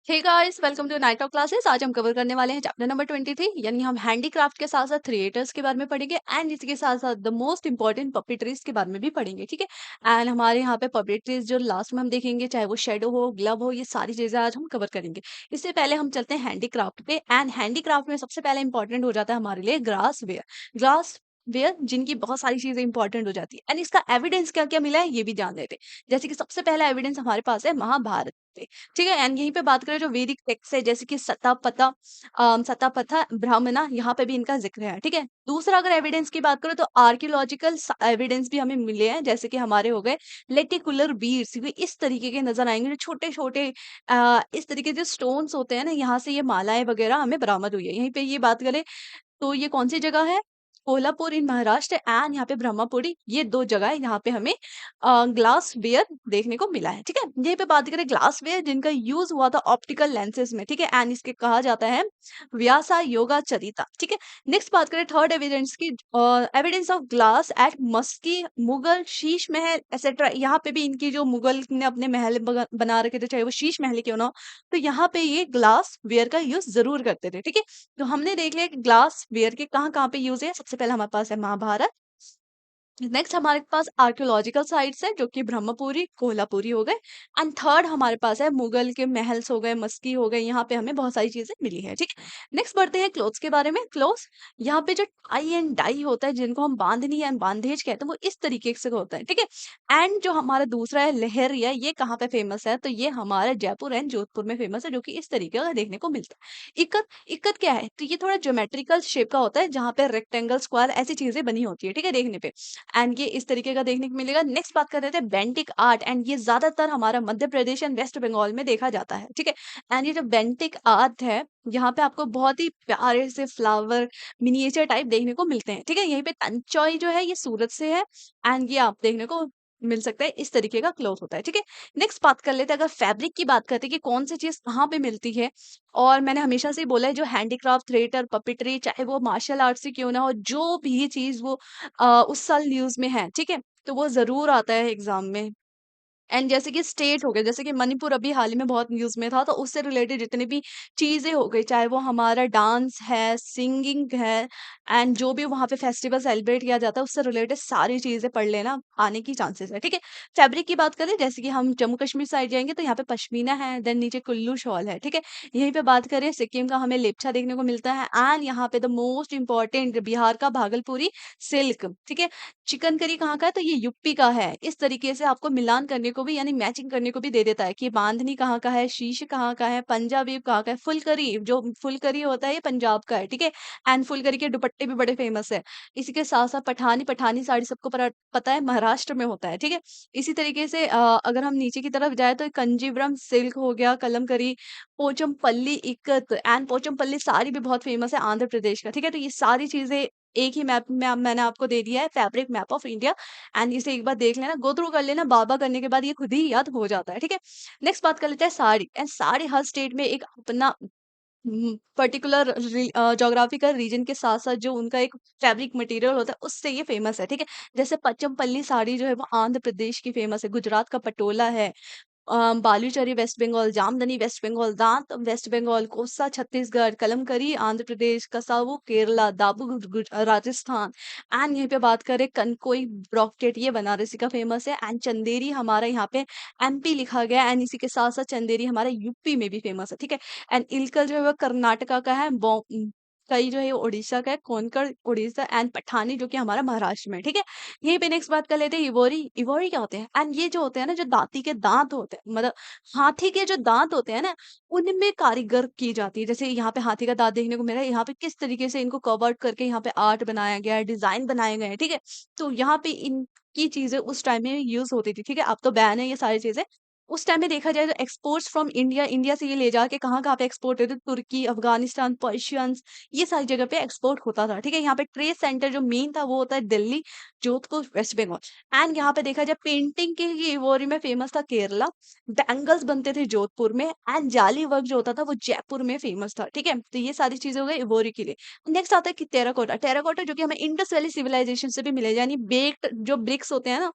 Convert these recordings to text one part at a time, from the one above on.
Hey guys, welcome to night of classes. आज हम cover करने वाले हैं चैप्टर नंबर 23, यानी हम हैंडीक्राफ्ट के साथ साथ क्रिएटर्स के बारे में पढ़ेंगे एंड इसके साथ साथ द मोस्ट इंपॉर्टेंट पपेटरीज के बारे में भी पढ़ेंगे। ठीक है। एंड हमारे यहाँ पे पपेटरीज जो लास्ट में हम देखेंगे, चाहे वो शेडो हो, ग्लव हो, ये सारी चीजें आज हम कवर करेंगे। इससे पहले हम चलते हैं हैंडीक्राफ्ट पे। एंड हैंडीक्राफ्ट में सबसे पहले इंपॉर्टेंट हो जाता है हमारे लिए ग्लास वेयर। ग्लास वेयर जिनकी बहुत सारी चीजें इंपॉर्टेंट हो जाती है एंड इसका एविडेंस क्या क्या मिला है ये भी जान लेते हैं। जैसे कि सबसे पहला एविडेंस हमारे पास है महाभारत पे। ठीक है। एंड यहीं पे बात करें जो वैदिक टेक्स्ट है, जैसे कि सतापथा ब्राह्मणा, यहाँ पे भी इनका जिक्र है। ठीक है। दूसरा अगर एविडेंस की बात करें तो आर्कियोलॉजिकल एविडेंस भी हमें मिले हैं, जैसे कि हमारे हो गए लेटिकुलर बीड्स, ये इस तरीके के नजर आएंगे, जो छोटे छोटे इस तरीके के स्टोन्स होते हैं ना, यहाँ से ये मालाएं वगैरह हमें बरामद हुई है। यहीं पे ये बात करें तो ये कौन सी जगह है? कोल्हापुर इन महाराष्ट्र एंड यहाँ पे ब्रह्मपुरी, ये दो जगह है, यहाँ पे हमें ग्लास वेयर देखने को मिला है। ठीक है। यहीं पे बात करें ग्लास वेयर जिनका यूज हुआ था ऑप्टिकल लेंसेज में। ठीक है। एंड इसके कहा जाता है व्यासा योगा चरिता। ठीक है। नेक्स्ट बात करें थर्ड एविडेंस की, evidence of glass at Maski, Mughal Sheesh Mahal etcetera. यहाँ पे भी इनकी जो मुगल ने अपने महल बना रखे थे, चाहे वो शीश महल क्यों ना हो, तो यहाँ पे ये ग्लास वेयर का यूज जरूर करते थे। ठीक है। तो हमने देख लिया कि ग्लास वेयर के कहाँ कहाँ पे यूज है। सबसे पहले हमारे पास है महाभारत। नेक्स्ट हमारे पास आर्कियोलॉजिकल साइट्स है, जो कि ब्रह्मपुरी कोल्हापुरी हो गए। एंड थर्ड हमारे पास है मुगल के महल्स हो गए, मस्की हो गए, यहाँ पे हमें बहुत सारी चीजें मिली है। ठीक है। नेक्स्ट बढ़ते हैं क्लोथ्स के बारे में। क्लोथ्स, यहाँ पे जो टाई एंड डाई होता है, जिनको हम बांधनी एंड बांधेज कहते हैं, वो इस तरीके से होता है। ठीक है। एंड जो हमारा दूसरा है लहरिया, ये कहाँ पे फेमस है? तो ये हमारे जयपुर एंड जोधपुर में फेमस है, जो कि इस तरीके का देखने को मिलता है। इक्कत, इक्कत क्या है? तो ये थोड़ा ज्योमेट्रिकल शेप का होता है, जहाँ पे रेक्टेंगल, स्क्वायर ऐसी चीजें बनी होती है। ठीक है, देखने पे। एंड ये इस तरीके का देखने को मिलेगा। नेक्स्ट बात कर रहे थे बेंटिक आर्ट, एंड ये ज्यादातर हमारा मध्य प्रदेश एंड वेस्ट बंगाल में देखा जाता है। ठीक है। एंड ये जो बेंटिक आर्ट है, यहाँ पे आपको बहुत ही प्यारे से फ्लावर मिनिएचर टाइप देखने को मिलते हैं। ठीक है। यहीं पे तंचौई जो है ये सूरत से है। एंड ये आप देखने को मिल सकता है, इस तरीके का क्लोथ होता है। ठीक है। नेक्स्ट बात कर लेते हैं, अगर फैब्रिक की बात करते हैं कि कौन सी चीज कहाँ पे मिलती है, और मैंने हमेशा से ही बोला है, जो हैंडीक्राफ्ट, थिएटर, पपेटरी, चाहे वो मार्शल आर्ट से क्यों ना हो, जो भी चीज वो उस साल न्यूज में है, ठीक है, तो वो जरूर आता है एग्जाम में। एंड जैसे कि स्टेट हो गए, जैसे कि मणिपुर अभी हाल ही में बहुत न्यूज में था, तो उससे रिलेटेड जितनी भी चीजें हो गई, चाहे वो हमारा डांस है, सिंगिंग है, एंड जो भी वहाँ पे फेस्टिवल सेलिब्रेट किया जाता है, उससे रिलेटेड सारी चीजें पढ़ लेना, आने की चांसेस है। ठीक है। फैब्रिक की बात करें, जैसे कि हम जम्मू कश्मीर साइड जाएंगे तो यहाँ पे पश्मीना है, देन नीचे कुल्लू शॉल है। ठीक है। यहीं पे बात करें सिक्किम का, हमें लेप्चा देखने को मिलता है। एंड यहाँ पे द मोस्ट इंपॉर्टेंट बिहार का भागलपुरी सिल्क। ठीक है। चिकन करी कहाँ का है? तो ये यूपी का है। इस तरीके से आपको मिलान करने को भी, यानी मैचिंग करने को भी दे देता है कि बांधनी कहाँ का है, शीश कहाँ का है, पंजाबी कहाँ का है। फुलकरी, जो फुलकरी होता है, ये पंजाब का है। ठीक है। एंड फुलकरी के दुपट्टे भी बड़े फेमस है। इसी के साथ साथ पठानी, पठानी साड़ी सबको पता है महाराष्ट्र में होता है। ठीक है। इसी तरीके से अगर हम नीचे की तरफ जाए तो कंजीवरम सिल्क हो गया, कलमकरी, पोचमपल्ली इक्कत एंड पोचमपल्ली साड़ी भी बहुत फेमस है आंध्र प्रदेश का। ठीक है। तो ये सारी चीजें एक ही मैप में मैंने आपको दे दिया है, fabric map of India. And इसे एक बार देख लेना, गो थ्रू कर लेना, बार बार करने के बाद ये खुद ही याद हो जाता है। ठीक है। नेक्स्ट बात कर लेते हैं sari. And sari her state में एक अपना पर्टिकुलर ज्योग्राफिकल रीजन के साथ साथ जो उनका एक फैब्रिक मटेरियल होता है, उससे ये फेमस है। ठीक है। जैसे पचमपल्ली साड़ी जो है वो आंध्र प्रदेश की फेमस है, गुजरात का पटोला है, बालूचरी वेस्ट बंगाल, जामदनी वेस्ट बंगाल, दांत वेस्ट बंगाल, कोसा छत्तीसगढ़, कलमकरी आंध्र प्रदेश, कसावू केरला, दाबू राजस्थान। एंड यहीं पे बात करें कनकोई ब्रॉकेट, ये बनारसी का फेमस है। एंड चंदेरी हमारा यहाँ पे एमपी लिखा गया। एंड इसी के साथ साथ चंदेरी हमारे यूपी में भी फेमस है। ठीक है। एंड इलकल जो है वो कर्नाटका का है, कई जो है वो उड़ीसा का है, कोनकण उड़ीसा, एंड पठानी जो कि हमारा महाराष्ट्र में है। ठीक है। यहीं पे नेक्स्ट बात कर लेते हैं इवोरी। इवोरी क्या होते हैं? एंड ये जो होते हैं ना, जो दांती के दांत होते हैं, मतलब हाथी के जो दांत होते हैं ना, उनमें कारीगर की जाती है। जैसे यहाँ पे हाथी का दांत देखने को मिला है, यहाँ पे किस तरीके से इनको कवर्ड करके यहाँ पे आर्ट बनाया गया है, डिजाइन बनाए गए हैं। ठीक है। तो यहाँ पे इनकी चीजें उस टाइम में यूज होती थी। ठीक है। अब तो बैन है ये सारी चीजें। उस टाइम में देखा जाए तो एक्सपोर्ट्स फ्रॉम इंडिया, इंडिया से ये ले जाके कहाँ कहाँ पे एक्सपोर्ट होते थे? तुर्की, अफगानिस्तान, पर्शियंस, ये सारी जगह पे एक्सपोर्ट होता था। ठीक है। यहाँ पे ट्रेड सेंटर जो मेन था वो होता है दिल्ली, जोधपुर, वेस्ट बंगाल। एंड यहाँ पे देखा जाए पेंटिंग के लिए इवोरी में फेमस था केरला, बैंगल्स बनते थे जोधपुर में, एंड जाली वर्क जो होता था वो जयपुर में फेमस था। ठीक है। तो ये सारी चीजें हो गई इवोरी के लिए। नेक्स्ट आता है कि टेराकोटा। टेराकोटा जो कि हमें इंडस वैली सिविलाइजेशन से भी मिले, यानी बेक्ड जो ब्रिक्स होते हैं ना,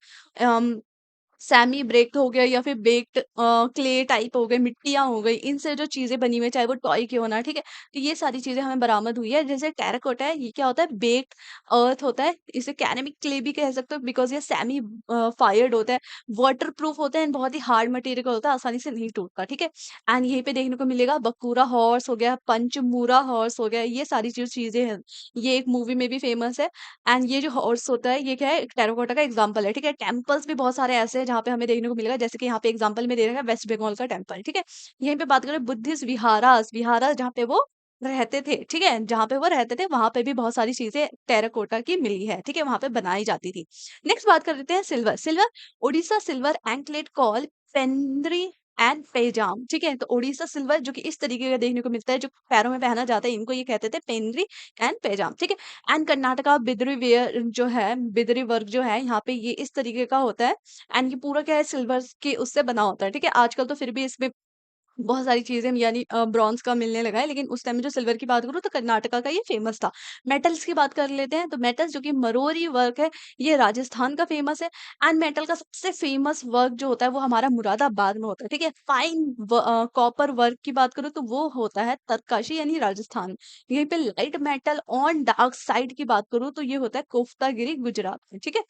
सेमी बेक्ड हो गया या फिर बेक्ड क्ले टाइप हो गए, मिट्टियाँ हो गई, इनसे जो चीज़ें बनी हुई हैं, चाहे वो टॉय क्यों ना, ठीक है? तो ये सारी चीज़ें हमें बरामद हुई है। जैसे टेराकोटा है, ये क्या होता है? बेक्ड अर्थ होता है। इसे कैनेमिक क्ले भी कह सकते हो बिकॉज़ ये सेमी फायर्ड होता है, वाटरप्रूफ होता है एंड बहुत ही हार्ड मटेरियल का होता है, आसानी से नहीं टूटता, ठीक है? एंड यहीं पे देखने को मिलेगा बकूरा हॉर्स हो गया, पंचमूरा हॉर्स हो गया, ये सारी जो चीज़ें हैं, ये एक मूवी में भी फेमस है। एंड ये जो हॉर्स होता है, ये क्या है? टेराकोटा का एग्जांपल है, ठीक है? टेम्पल्स भी बहुत सारे ऐसे हैं जहाँ पे हमें देखने को मिलेगा, जैसे कि यहाँ पे एग्जांपल में दे रखा है वेस्ट बंगाल का टेम्पल, ठीक है? यहीं पे बात करें बुद्धिस्ट विहारास, विहारा जहाँ पे वो रहते थे, ठीक है? जहाँ पे वो रहते थे, वहाँ पे भी बहुत सारी चीज़ें टेराकोटा की मिली है, ठीक है? वहाँ पे बनाई जाती थी। नेक्स्ट बात कर लेते हैं silver. Silver Odisha silver anklet call पेंद्री एंड पेजाम, ठीक है? तो ओडिशा सिल्वर जो कि इस तरीके का देखने को मिलता है, जो पैरों में पहना जाता है, इनको ये कहते थे पेंद्री एंड पेजाम, ठीक है? एंड कर्नाटका बिदरी वेयर जो है, बिदरी वर्क जो है, यहाँ पे ये इस तरीके का होता है एंड ये पूरा क्या है सिल्वर के उससे बना होता है, ठीक है? आजकल तो फिर भी इसमें बहुत सारी चीज़ें यानी ब्रॉन्ज़ का मिलने लगा है, लेकिन उस टाइम में जो सिल्वर की बात करूँ तो कर्नाटका का ये फ़ेमस था। मेटल्स की बात कर लेते हैं, तो मेटल्स जो कि मरोरी वर्क है, ये राजस्थान का फ़ेमस है एंड मेटल का सबसे फ़ेमस वर्क जो होता है, वो हमारा मुरादाबाद में होता है, ठीक है? फाइन कॉपर वर्क की बात करूँ तो वो होता है तरकाशी यानी राजस्थान। यहीं पे light metal on dark side की बात करूँ तो ये होता है कोफ्तागिरी गुजरात में, ठीक है?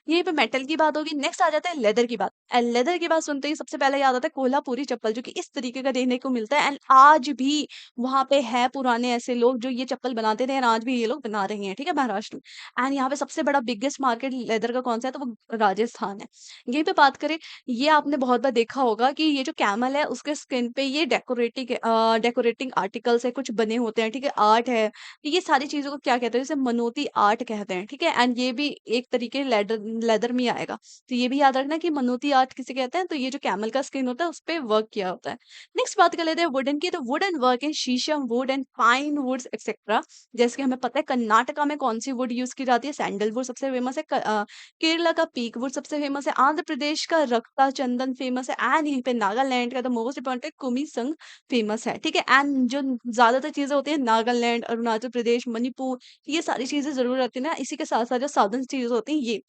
यहीं पे मेटल की बात होगी, नेक्स्ट आ जाता है लेदर की बात। लेदर की बात सुनते ही सबसे पहले याद आता है कोल्हापुरी चप्पल जो कि इस तरीके का देखने को मिलता है एंड आज भी वहाँ पे है पुराने ऐसे लोग जो ये चप्पल बनाते थे एंड आज भी ये लोग बना रहे हैं, ठीक है? महाराष्ट्र में। एंड यहाँ पे सबसे बड़ा बिगेस्ट मार्केट लेदर का कौन-सा है? तो वो राजस्थान है। यहीं पे बात करें, ये आपने बहुत बार देखा होगा कि ये जो कैमल है उसके स्किन पे ये डेकोरेटिंग आर्टिकल्स है, कुछ बने होते हैं, ठीक है? आर्ट है। तो ये सारी चीज़ों को क्या कहते हैं? जैसे मनोती आर्ट कहते हैं, ठीक है? एंड ये भी एक तरीके लेदर लेदर में ही आएगा। तो ये भी याद रखना कि मनोती आर्ट किसे कहते हैं, तो ये जो कैमल का स्किन होता है उसपे वर्क किया होता है। नेक्स्ट बात कर लेते हैं वुडन की, तो wooden work in sheesham wood and pine woods etcetera. जैसे कि हमें पता है कर्नाटका में कौन-सी वुड यूज़ की जाती है, सैंडलवुड सबसे फेमस है। केरला का पीक वुड सबसे फेमस है, आंध्र प्रदेश का रक्ता चंदन फेमस है एंड यहीं पे नागालैंड का द मोस्ट इम्पोर्टेंट कुमिसंग फेमस है, ठीक है? एंड जो ज़्यादातर चीज़ें होती हैं नागालैंड, अरुणाचल प्रदेश, मणिपुर, ये सारी चीज़ें ज़रूर रहती है ना, इसी के साथ-साथ जो साउदर्न चीज़ें होती हैं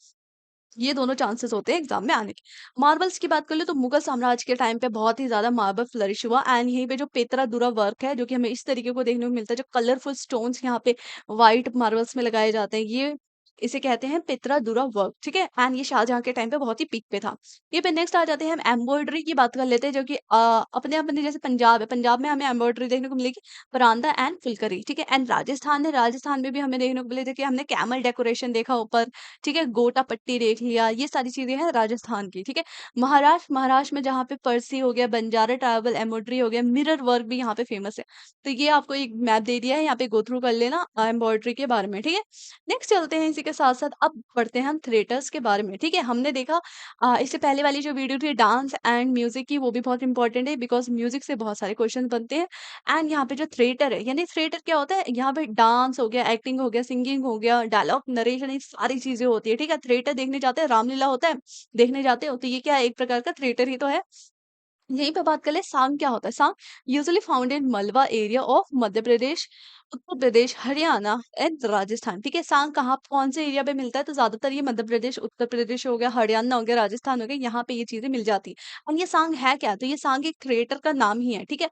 ये दोनों चांसेस होते हैं एग्जाम में आने के। मार्बल्स की बात कर ले तो मुगल साम्राज्य के टाइम पे बहुत ही ज़्यादा मार्बल फ्लरिश हुआ एंड यहीं पे जो पेतरादुरा वर्क है, जो कि हमें इस तरीके को देखने को मिलता है, जो कलरफुल स्टोन्स यहाँ पे व्हाइट मार्बल्स में लगाए जाते हैं, ये इसे कहते हैं पेतरादुरा वर्क, ठीक है? एंड ये शाहजहाँ के टाइम पे बहुत ही पीक पे था। ये पे नेक्स्ट आ जाते हैं हम एम्ब्रॉयडरी की बात कर लेते हैं, जो कि अपने-अपने जैसे पंजाब है, पंजाब में हमें एम्ब्रॉयडरी देखने को मिलेगी, परांदा एंड फुलकरी, ठीक है? एंड राजस्थान है, राजस्थान में भी हमें देखने को मिले, कि हमने कैमल डेकोरेशन देखा ऊपर, ठीक है? गोटा पट्टी देख लिया, ये सारी चीज़ें हैं राजस्थान की, ठीक है? महाराष्ट्र में जहाँ पे परसी हो गया, बंजारा ट्राइबल एम्ब्रॉयडरी हो गया, मिरर वर्क भी यहाँ पे फेमस है। तो ये आपको एक मैप दे दिया है, यहाँ पे गो थ्रू कर लेना एम्ब्रॉयडरी के बारे में, ठीक है? नेक्स्ट चलते हैं इसी के साथ-साथ अब पढ़ते हैं हम थिएटर्स के बारे में, ठीक है? हमने देखा इससे पहले वाली जो वीडियो थी डांस एंड म्यूज़िक की, वो भी बहुत इंपॉर्टेंट है बिकॉज़ म्यूज़िक से बहुत सारे क्वेश्चन बनते हैं एंड यहाँ पे जो थिएटर है, यानी थिएटर क्या होता है? यहाँ पे डांस हो गया, एक्टिंग हो गया, सिंगिंग हो गया, डायलॉग, नरेशन, ये सारी चीज़ें होती है, ठीक है? थिएटर देखने जाते हैं, रामलीला होता है, देखने जाते हो, तो ये क्या है? एक प्रकार का थिएटर ही तो है। यहीं पे बात कर ले सांग क्या होता है? सांग यूजुअली फाउंड इन मलवा area of Madhya Pradesh, Uttar Pradesh, Haryana and Rajasthan, ठीक है? सांग कहाँ कौन से एरिया पे मिलता है? तो ज़्यादातर ये मध्य प्रदेश, उत्तर प्रदेश हो गया, हरियाणा हो गया, राजस्थान हो गया, यहाँ पे ये चीज़ें मिल जाती हैं। और ये सांग है क्या? तो ये सांग एक थिएटर का नाम ही है, ठीक है?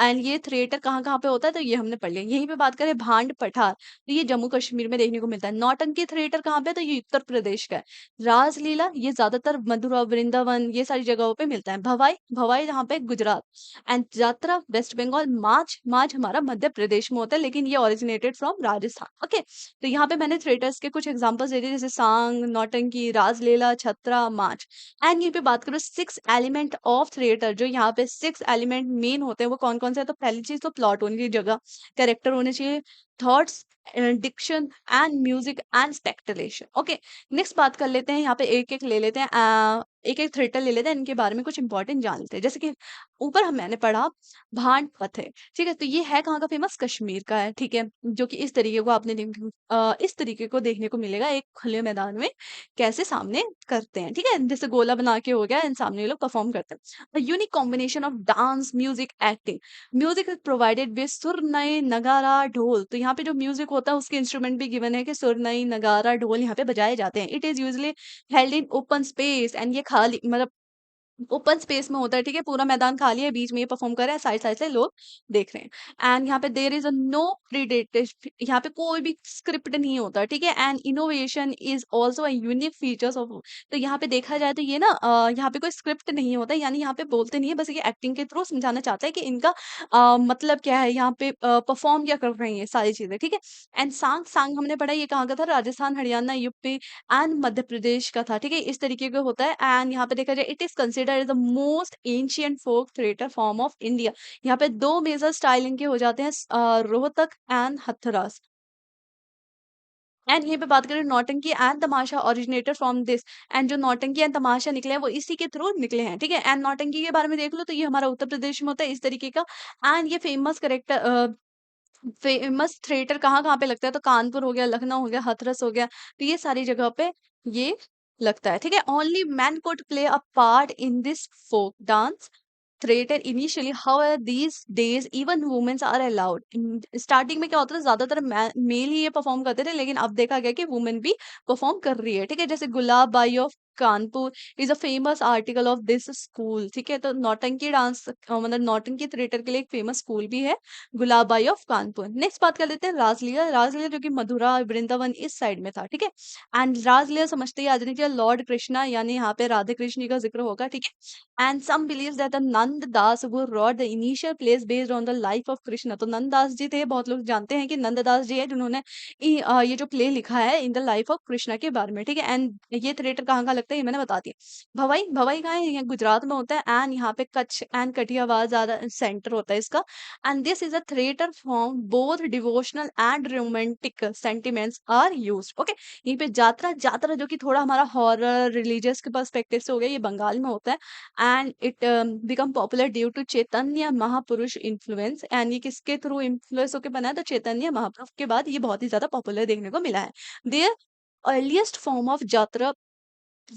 एंड ये थिएटर कहाँ-कहाँ पे होता है? तो ये हमने पढ़ लिया। यहीं पे बात करें भांड पठार, तो ये जम्मू कश्मीर में देखने को मिलता है। नौटंकी थिएटर कहाँ पे है? तो ये उत्तर प्रदेश का है। रासलीला ये ज़्यादातर मथुरा, वृंदावन ये सारी जगहों पे मिलता है। भवाई, भवाई जहाँ पे गुजरात एंड जात्रा वेस्ट बंगाल, मार्च, मार्च हमारा मध्य प्रदेश में होता है लेकिन ये ओरिजिनेटेड फ्रॉम राजस्थान। ओके, तो यहाँ पे मैंने थिएटर्स के कुछ एग्जांपल्स दे दिए जैसे सांग, नौटंकी, रासलीला, छत्रा, मार्च। एंड यहीं पे बात करूँ 6 एलिमेंट ऑफ थिएटर, जो यहाँ पे 6 एलिमेंट मेन होते हैं वो कौन-कौन से हैं? तो पहली चीज़ तो प्लॉट होनी चाहिए, जगह, कैरेक्टर होने चाहिए, thoughts, diction and music and spectacle. Okay, next बात कर लेते हैं, यहाँ पे एक-एक ले लेते हैं, एक-एक थिएटर ले लेते हैं, इनके बारे में कुछ इंपॉर्टेंट जान लेते हैं। जैसे कि ऊपर हम मैंने पढ़ा भांड पथ है, ठीक है? तो ये है कहाँ का फेमस? कश्मीर का है, ठीक है? जो कि इस तरीके को इस तरीके को देखने को मिलेगा एक खुले मैदान में कैसे सामने करते हैं, ठीक है? जैसे गोला बना के हो गया एंड सामने ये लोग परफॉर्म करते हैं। A unique combination of dance, music, acting. Music is provided with सुर, नए, नगारा, ढोल। तो यहाँ पे जो म्यूजिक होता है उसके इंस्ट्रूमेंट भी गिवन है कि सुरनई, नगारा, ढोल यहाँ पे बजाए जाते हैं। It is usually held in open space and ये खाली मतलब ओपन स्पेस में होता है, ठीक है? पूरा मैदान खाली है, बीच में ये परफॉर्म कर रहा है, साइड-साइड से लोग देख रहे हैं। एंड यहाँ पे देयर इज़ अ नो प्रीडेटेड, यहाँ पे कोई भी स्क्रिप्ट नहीं होता, ठीक है? And innovation is also a unique features of, तो यहाँ पे देखा जाए तो ये ना यहाँ पे कोई स्क्रिप्ट नहीं होता, यानी यहाँ पे बोलते नहीं है, बस ये एक्टिंग के थ्रू समझाना चाहता है कि इनका मतलब क्या है, यहाँ पे परफॉर्म क्या कर रहे हैं ये सारी चीज़ें, ठीक है? एंड सांग सांग हमने पढ़ा ये कहाँ का था? राजस्थान, हरियाणा, यूपी एंड मध्य प्रदेश का था, ठीक है? इस तरीके का होता है। एंड यहाँ पे देखा जाए it is considered as the most ancient folk theatre form of India. यहाँ पे दो मेजर स्टाइल इनके हो जाते हैं, रोहतक एंड हथरस। एंड यहीं पे बात करें नौटंकी and Tamasha originated from this, and जो नौटंकी एंड तमाशा निकले हैं वो इसी के थ्रू निकले हैं, ठीक है? एंड नौटंकी के बारे में देख लो तो ये हमारा उत्तर प्रदेश में होता है इस तरीके का। एंड ये फेमस थिएटर कहाँ-कहाँ पे लगता है, तो कानपुर हो गया, लखनऊ हो गया, हाथरस हो गया, तो ये सारी जगह पे ये लगता है, ठीक है? Only men could play a part in this folk dance theatre initially, however these days even womens are allowed. Starting में क्या होता था, ज़्यादातर मेल ही ये परफॉर्म करते थे, लेकिन अब देखा गया कि वुमेन भी परफॉर्म कर रही है, ठीक है? जैसे Gulab Bai of Kanpur is a famous article of this school, ठीक है? तो नौटंकी डांस मतलब नौटंकी थिएटर के लिए एक फेमस स्कूल भी है, गुलाबाई ऑफ कानपुर। नेक्स्ट बात कर लेते हैं रासलीला। रासलीला जो कि मथुरा, वृंदावन इस साइड में था, ठीक है? एंड रासलीला समझते ही आ जाने चाहिए लॉर्ड कृष्णा, यानी यहाँ पे राधे कृष्ण जी का जिक्र होगा, ठीक है? And some believe that the Nand Das वो wrote the initial plays based on the life of Krishna. तो नंद दास जी थे, बहुत लोग जानते हैं कि नंद दास जी है जिन्होंने ये जो प्ले लिखा है in the life of Krishna के बारे में, ठीक है? एंड ये थिएटर कहाँ का लगता है ये मैंने बता दिया। भवाई भवाई कहाँ है? ये गुजरात में होता है। एंड यहाँ पे कच्छ एंड कठियावाड़ ज्यादा सेंटर होता है इसका। And this is a theatre form both devotional and romantic sentiments are used, okay? यहीं पे जात्रा जात्रा जो कि थोड़ा हमारा हॉरर रिलीजियस के पर्सपेक्टिव से हो गया, ये बंगाल में होता है। And it become popular due to Chaitanya Mahapurush influence, and ये किसके थ्रू इन्फ्लुएंस होकर बना है? तो चैतन्य महापुरुष के बाद ये बहुत ही ज्यादा पॉपुलर देखने को मिला है। Their earliest form of jatra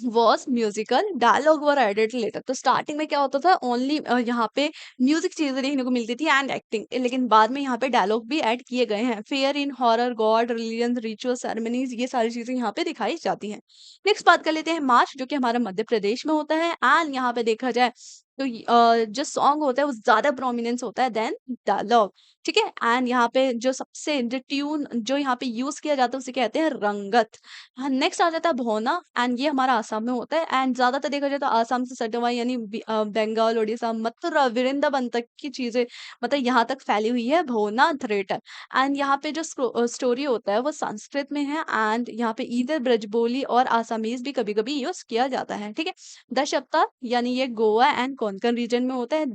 was musical, dialogue were added later. तो स्टार्टिंग में क्या होता था, ओनली यहाँ पे म्यूजिक चीजें देखने को मिलती थी एंड एक्टिंग, लेकिन बाद में यहाँ पे डायलॉग भी ऐड किए गए हैं। Fair in horror, God, religion, ritual, ceremonies, ये सारी चीजें यहाँ पे दिखाई जाती हैं। नेक्स्ट बात कर लेते हैं मार्च, जो कि हमारा मध्य प्रदेश में होता है। एंड यहाँ पे देखा जाए तो जो सॉन्ग होता है वो ज्यादा प्रोमिनेंस होता है देन डायलॉग, ठीक है? एंड यहाँ पे जो सबसे जो ट्यून जो यहाँ पे यूज किया जाता है उसे कहते हैं रंगत। हाँ, नेक्स्ट आ जाता है भोना, एंड ये हमारा आसाम में होता है। एंड ज्यादातर देखा जाए तो आसाम से सटा हुआ यानी बंगाल, उड़ीसा, मथुरा, वृंदावन तक की चीजें मतलब यहाँ तक फैली हुई है भोना थिएटर। एंड यहाँ पे जो स्टोरी होता है वो संस्कृत में है। एंड यहाँ पे इधर ब्रजबोली और आसामीज भी कभी कभी यूज किया जाता है, ठीक है? दशावतार यानी ये गोवा एंड कोंकण रीजन में होता है।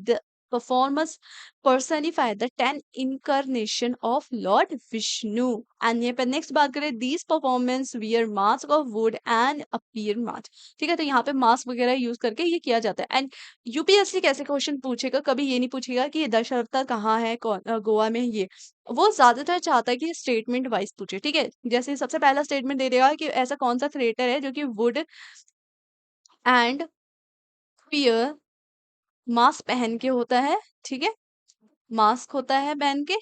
Performers personify the 10 incarnation of Lord Vishnu। And ये पे नेक्स्ट बात करें, these performance wear mask of wood and appear mask, ठीक है? तो यहाँ पे मास्क वगैरह यूज करके ये किया जाता है। एंड यूपीएससी कैसे क्वेश्चन पूछेगा, कभी ये नहीं पूछेगा कि ये दशावतार कहाँ है, गोवा में है ये। वो ज्यादातर चाहता है कि स्टेटमेंट वाइज पूछे, ठीक है? जैसे सबसे पहला स्टेटमेंट दे देगा कि ऐसा कौन सा थिएटर है जो कि वुड एंड पियर मास्क पहन के होता है, ठीक है? मास्क होता है पहन के।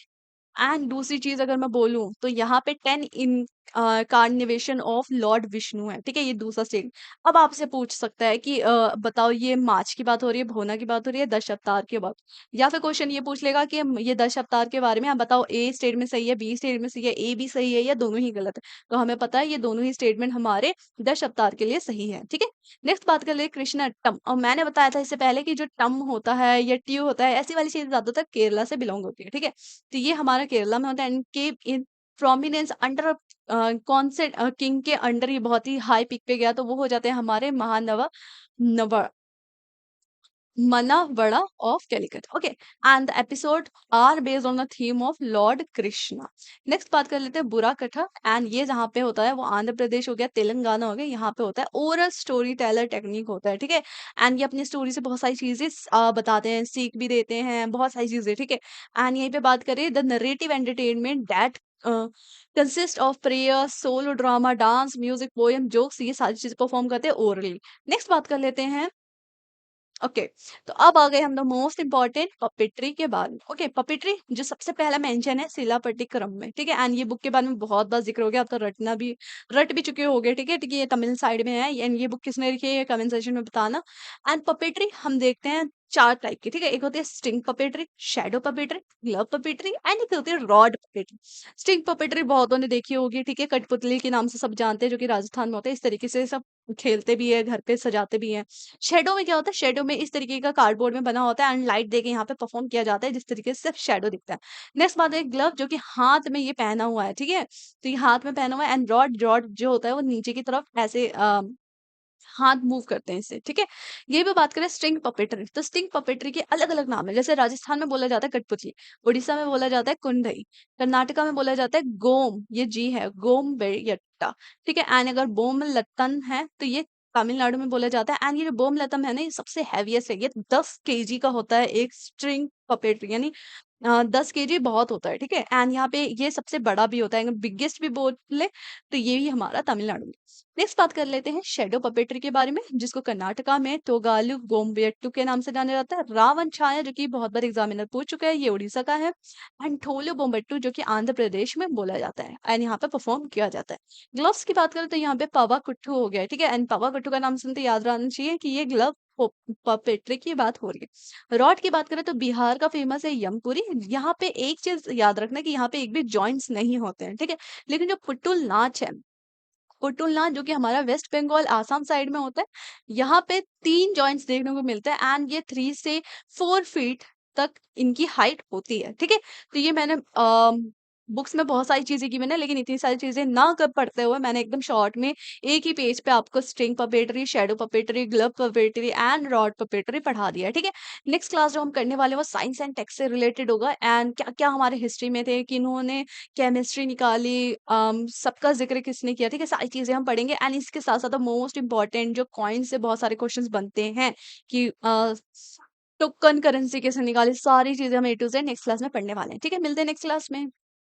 एंड दूसरी चीज अगर मैं बोलूं तो यहाँ पे 10 इन कार्निवेशन ऑफ लॉर्ड विष्णु है, ठीक है? ये दूसरा स्टेट। अब आपसे पूछ सकता है कि बताओ ये मार्च की बात हो रही है, भोना की बात हो रही है, दश अवतार की बात, या फिर क्वेश्चन ये पूछ लेगा कि ये दश अवतार के बारे में आप बताओ, ए स्टेटमेंट सही है, बी स्टेटमेंट सही है, ए भी सही है, या दोनों ही गलत है? तो हमें पता है ये दोनों ही स्टेटमेंट हमारे दश अवतार के लिए सही है, ठीक है? नेक्स्ट बात कर ले कृष्णाटम। और मैंने बताया था इससे पहले कि जो टम होता है या ट्यू होता है, ऐसी वाली चीज ज्यादातर केरला से बिलोंग होती है, ठीक है? तो ये हमारा केरला में होता है। एंड के इन प्रोमिनेंस अंडर कौन से किंग के अंडर ये बहुत ही हाई पिक पे गया, तो वो हो जाते हैं हमारे महानवा नवा Manavada of Calicut. Okay, and the episode are based on the theme of Lord Krishna. Next बात कर लेते हैं बुरा कथा। एंड ये जहाँ पे होता है वो आंध्र प्रदेश हो गया, तेलंगाना हो गया, यहाँ पे होता है ओरल स्टोरी टेलर टेक्निक होता है, ठीक है? एंड ये अपनी स्टोरी से बहुत सारी चीजें बताते हैं, सीख भी देते हैं, बहुत सारी चीजें, ठीक है? एंड यहीं पे बात करें the narrative entertainment that consist of prayer, solo drama, dance, music, poem, jokes, ये सारी चीजें परफॉर्म करते हैं ओरली। नेक्स्ट बात कर लेते हैं ओके, तो अब आ गए हम लोग मोस्ट इंपॉर्टेंट पपेट्री के बारे में। ओके, पपेट्री जो सबसे पहला मेंशन है शिलापट्टी क्रम में, ठीक है। एंड ये बुक के बारे में बहुत बार जिक्र हो गया, अब तो रट भी चुके होगे, ठीक है। ठीक है, ये तमिल साइड में है। एंड ये बुक किसने लिखी है, ये कमेंट सेक्शन में बताना। एंड पपेट्री हम देखते हैं चार टाइप की, ठीक है। एक होती है sting puppetry, shadow puppetry, glove puppetry and एक होती है रॉड पपेट्री। स्टिंग पपेट्री बहुतों ने देखी होगी, ठीक है। कठपुतली के नाम से सब जानते हैं, जो कि राजस्थान में होता है। इस तरीके से सब खेलते भी है, घर पे सजाते भी हैं। शेडो में क्या होता है, शेडो में इस तरीके का कार्डबोर्ड में बना होता है एंड लाइट देके यहाँ पे परफॉर्म किया जाता है, जिस तरीके से सिर्फ शेडो दिखता है। नेक्स्ट बात है ग्लव, जो कि हाथ में ये पहना हुआ है, ठीक है। तो ये हाथ में पहना हुआ है। एंड रॉड, रॉड जो होता है वो नीचे की तरफ ऐसे हाथ मूव करते हैं इससे, ठीक है। ये भी बात करें स्ट्रिंग पपेट्री, तो स्ट्रिंग पपेट्री के अलग अलग नाम है। जैसे राजस्थान में बोला जाता है कठपुतली, उड़ीसा में बोला जाता है कुंडई, कर्नाटका में बोला जाता है गोम, ये जी है गोम बेयट्टा, ठीक है। एंड अगर बोम लत्तन है तो ये तमिलनाडु में बोला जाता है। एंड ये जो बोम लतम है ना, ये सबसे हैवीएस्ट है, ये 10 kg का होता है एक स्ट्रिंग पपेट्री, यानी 10 kg बहुत होता है, ठीक है। एंड यहाँ पे ये सबसे बड़ा भी होता है, अगर बिगेस्ट भी बोले तो ये भी हमारा तमिलनाडु में। नेक्स्ट बात कर लेते हैं शेडो पपेट्री के बारे में, जिसको कर्नाटका में तोगालु गोम्बेट्टू के नाम से जाना जाता है। रावण छाया, जो कि बहुत बार एग्जामिनर पूछ चुका है, ये उड़ीसा का है। एंड ठोलो बोम्बट्टू, जो कि आंध्र प्रदेश में बोला जाता है एंड यहाँ पे परफॉर्म किया जाता है। ग्लव्स की बात करें तो यहाँ पे पवा कुट्टू हो गया है, ठीक है। एंड पवा कुट्टू का नाम सुनते याद रहना चाहिए कि ये ग्लव पपेट्री की बात हो रही है। रॉड की बात करें तो बिहार का फेमस है यमपुरी। यहाँ पे एक चीज याद रखना कि यहाँ पे एक भी जॉइंट्स नहीं होते हैं, ठीक है। लेकिन जो पुटुल नाच है, पुटुल नाच जो कि हमारा वेस्ट बंगाल आसाम साइड में होता है, यहाँ पे 3 जॉइंट्स देखने को मिलते हैं। एंड ये 3 से 4 फीट तक इनकी हाइट होती है, ठीक है। तो ये मैंने बुक्स में बहुत सारी चीजें की मैंने, लेकिन इतनी सारी चीजें ना कर पढ़ते हुए मैंने एकदम शॉर्ट में एक ही पेज पे आपको string puppetry, shadow puppetry, glove puppetry and rod puppetry पढ़ा दिया है, ठीक है। नेक्स्ट क्लास जो हम करने वाले हैं वो साइंस एंड टेक्स से रिलेटेड होगा। एंड क्या क्या हमारे हिस्ट्री में थे कि इन्होंने केमिस्ट्री निकाली, सबका ज़िक्र किसने किया, ठीक है। सारी चीज़ें हम पढ़ेंगे। एंड इसके साथ-साथ मोस्ट इम्पोर्टेंट जो कॉइन से बहुत सारे क्वेश्चंस बनते हैं कि टोकन करेंसी कैसे निकाली, सारी चीज़ें हम ए टू ज़ेड नेक्स्ट क्लास में पढ़ने वाले हैं, ठीक है। मिलते हैं नेक्स्ट क्लास में।